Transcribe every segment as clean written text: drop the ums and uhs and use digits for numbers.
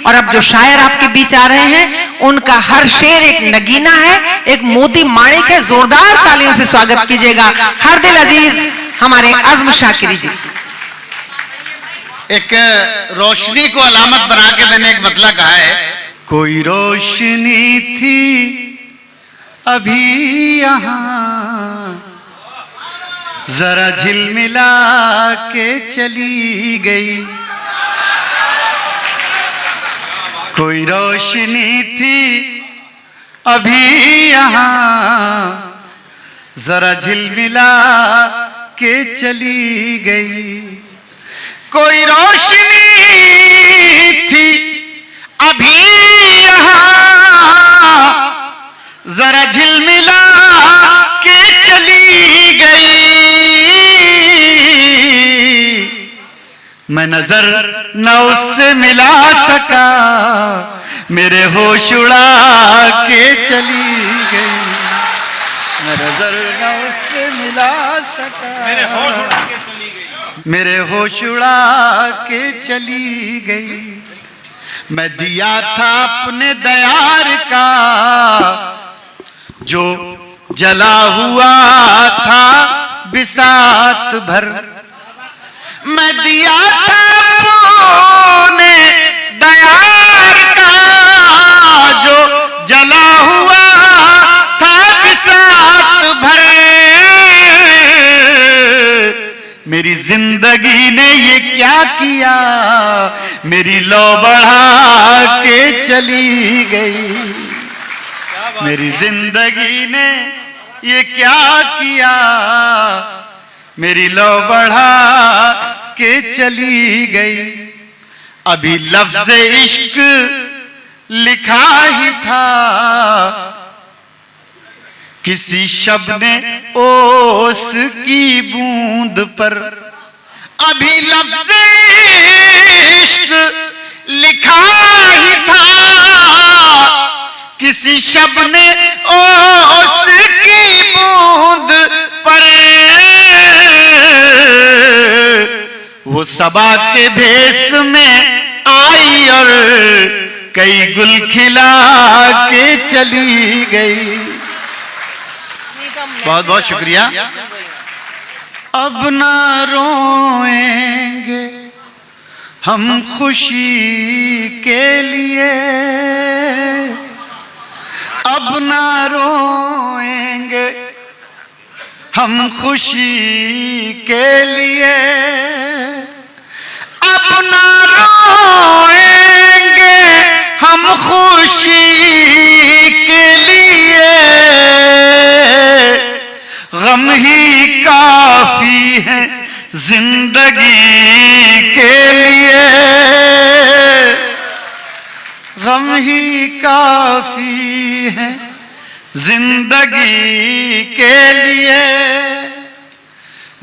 और अब जो शायर आपके बीच आ रहे हैं उनका हर शेर एक नगीना है, एक मोती माणिक है। जोरदार तालियों से स्वागत कीजिएगा हर दिल अजीज हमारे अज़्म शाकिरी जी। एक रोशनी को अलामत बना के मैंने एक मतला कहा है, कोई रोशनी थी अभी यहाँ जरा झिलमिला के चली गई, कोई रोशनी थी अभी यहाँ जरा झिलमिला के चली गई, कोई रोशनी थी अभी यहाँ जरा झिलमिला के चली गई, मैं नजर न उससे मिला सका मेरे होश उड़ा के चली गई, मैं नजर न उससे मिला सका मेरे होश उड़ा के चली गई, मैं दिया था अपने दयार का जो जला हुआ था बिसात भर, मैं दिया था अपने दयार का जो जला हुआ था बिसात भर, मेरी जिंदगी ने ये क्या किया मेरी लौ बढ़ा के चली गई, मेरी जिंदगी ने ये क्या किया मेरी लौ बढ़ा के चली गई, अभी लफ्ज़ इश्क लिखा ही था किसी शब ने ओस की बूंद पर, अभी लफ्ज़ इश्क लिखा ही था किसी शब ने ओस की बूंद पर, वो सबा के भेष में आई और कई गुल खिला के चली गई। बहुत बहुत शुक्रिया। अब ना रोएंगे हम खुशी के लिए, अब ना रोएंगे हम खुशी के लिए, अब ना रोएंगे हम खुशी के लिए, गम ही काफी है जिंदगी के लिए, गम ही काफी है जिंदगी के लिए,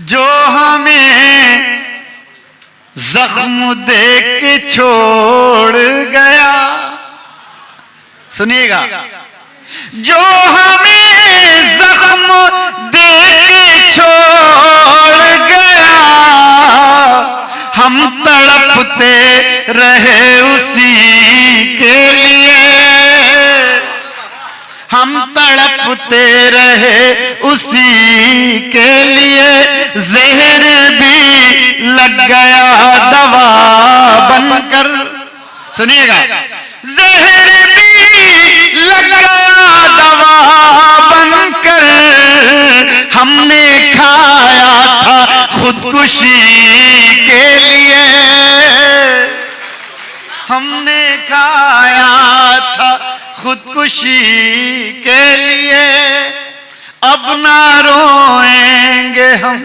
जो हमें जख्म दे के छोड़ गया, सुनिएगा, जो हमें जख्म दे के छोड़ गया, हम तड़पते रहे उसी के लिए, हम तड़पते रहे उसी के लिए, जहर भी लग गया दवा बनकर, सुनिएगा, जहर भी लग गया दवा बनकर, हमने खाया था खुदकुशी के लिए, हमने खाया था खुदकुशी के लिए, अब ना रोएंगे हम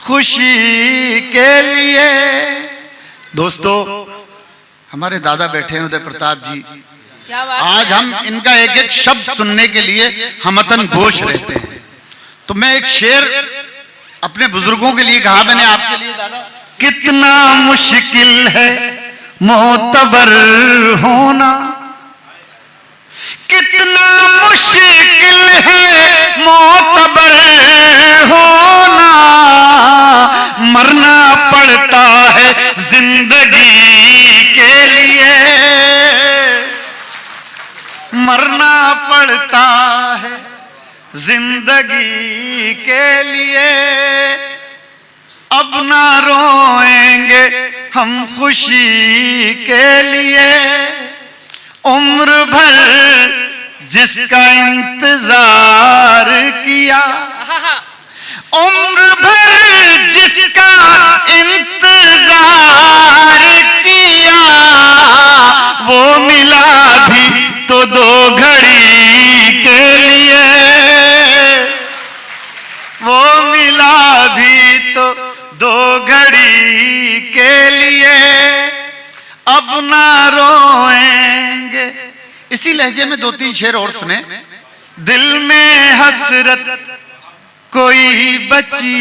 खुशी के लिए। दोस्तों, हमारे दादा बैठे हैं उदय प्रताप जी, आज हम इनका एक एक शब्द सुनने के लिए हमतन गोश रहते हैं, तो मैं एक शेर अपने बुजुर्गों के लिए कहा मैंने आपके लिए दादा, कितना मुश्किल है मोतबर होना, कितना मुश्किल है मोतबर होना, मरना पड़ता है जिंदगी के लिए, मरना पड़ता है जिंदगी के लिए, अब ना रोएंगे हम खुशी के लिए। उम्र भर जिसका इंतजार किया, उम्र भर जिसका इंतजार किया, वो मिला भी तो 2 घड़ी के लिए, वो मिला भी तो 2 घड़ी के लिए। अब ना रोएंगे। इसी लहजे में 2-3 शेर और सुने। दिल में हसरत कोई बची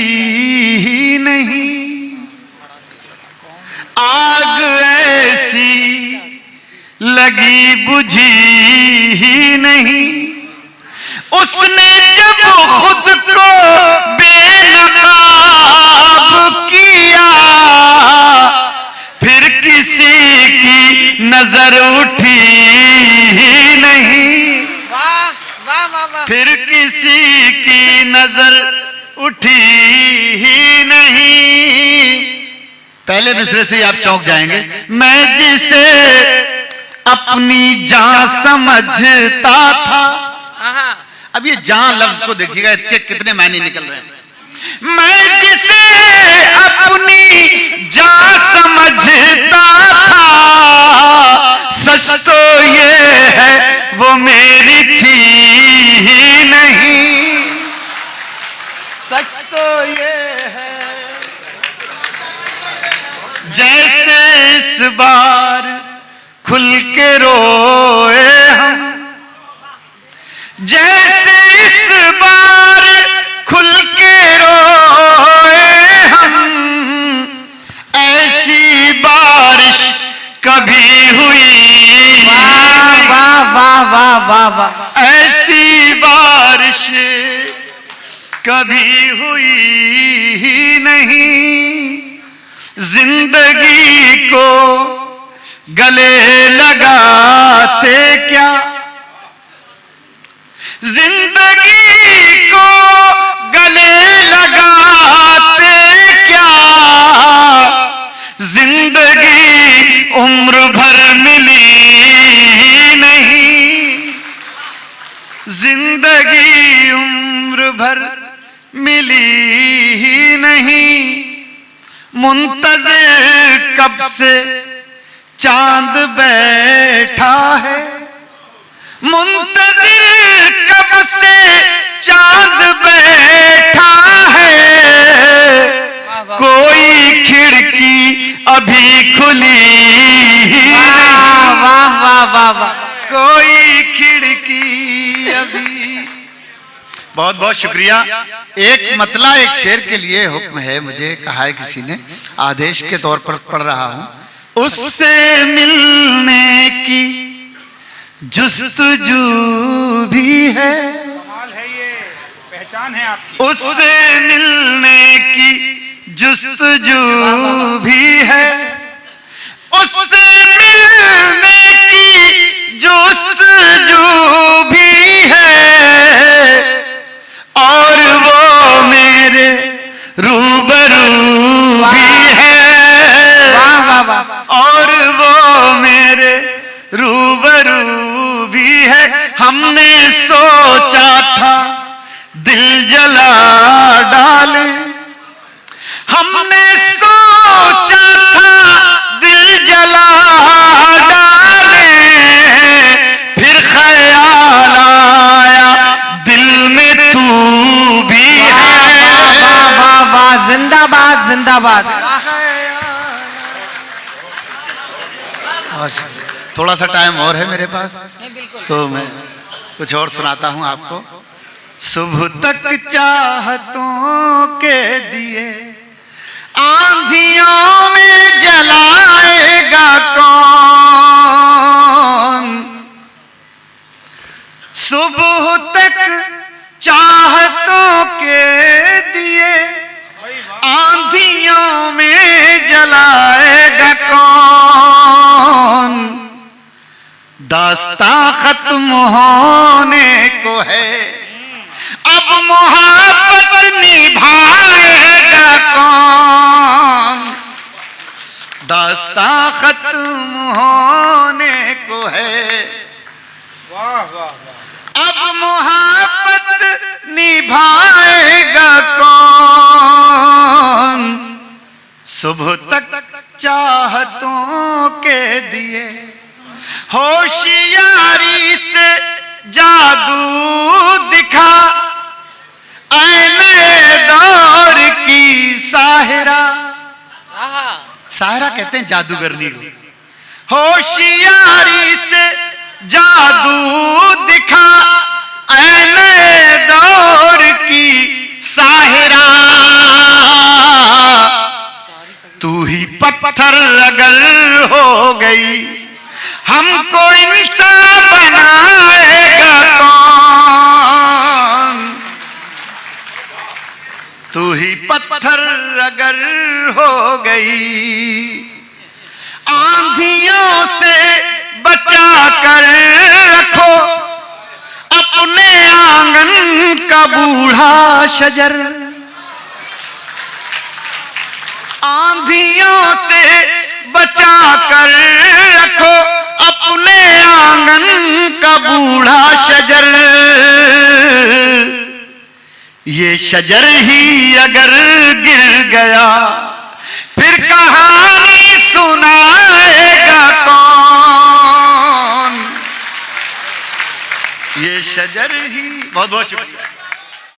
ही नहीं, आग ऐसी लगी बुझी ही नहीं। उसने जब खुद को बेनकाब किया, फिर किसी की नजर उठी ही नहीं। फिर किसी की नजर उठी ही नहीं। पहले मिसरे से आप चौंक जाएंगे। मैं जिसे अपनी जान समझता था, अब ये जान लफ्ज को देखिएगा, इसके कितने मायने निकल रहे हैं। मैं जिसे अपनी जान समझता था, सच तो ये है वो मेरी थी ही नहीं। सच तो ये है। जैसे इस बार खुल के रोए हम, जैसे इस बार खुल के रोए हम, ऐसी बारिश कभी हुई। वाह वाह वाह वाह वाह। ऐसी बारिश कभी हुई ही नहीं। जिंदगी को गले लगाते क्या, जिंदगी को गले लगाते क्या। जिंदगी उम्र भर मिली नहीं, जिंदगी उम्र भर मिली ही नहीं। मुंतज़िर कब से चांद बैठा है, मुंतज़िर कब से चांद बैठा है। कोई खिड़की अभी खुली ही नहीं। वाह वाह वाह वाह। कोई खिड़की अभी। बहुत बहुत शुक्रिया। एक मतला एक शेर के लिए हुक्म है, मुझे कहा है किसी ने, आदेश के तौर पर पढ़ रहा हूं। उससे मिलने की जुस्तजू भी है, कमाल है, ये पहचान है आपकी। उससे मिलने की जुस्तजू भी है, उससे मिलने की जुस्तजू भी है। और वो मेरे रूबरू भी है। वाह वाह वाह। और वो मेरे रूबरू भी है। हमने सोचा था दिल जला डाले, हमने सोचा था दिल जला डाले। फिर ख्याल आया दिल में तू भी है। वाह वाह वाह। जिंदाबाद जिंदाबाद। थोड़ा सा टाइम और है मेरे पास, तो मैं कुछ और सुनाता हूं आपको। सुबह तक चाहतों के दिए आंधियों में जलाएगा कौन। सुबह तक चाहतों के दिए आंधियों में जलाएगा कौन। दास्तां खत्म होने को है, अब मोहब्बत निभाएगा कौन। दास्तां खत्म होने को है, वाह वाह वाह। अब मोहब्बत निभाएगा कौन। सुबह तक चाहतों के दिए होशियारी से जादू दिखा, आईने दौर की साहिरा। साहिरा कहते हैं जादूगरनी को। होशियारी से जादू दिखा, आईने दौर की साहिरा। तू ही पत्थर अगर हो गई, हमको इंसान बनाएगा कौन। तू ही पत्थर अगर हो गई, आंधियों से बचा कर रखो अपने आंगन का बूढ़ा शजर। आंधियों से बचा कर रखो अपने आंगन का बूढ़ा शजर। ये शजर ही अगर गिर गया, फिर कहानी सुनाएगा कौन। ये शजर ही। बहुत बहुत शुक्रिया।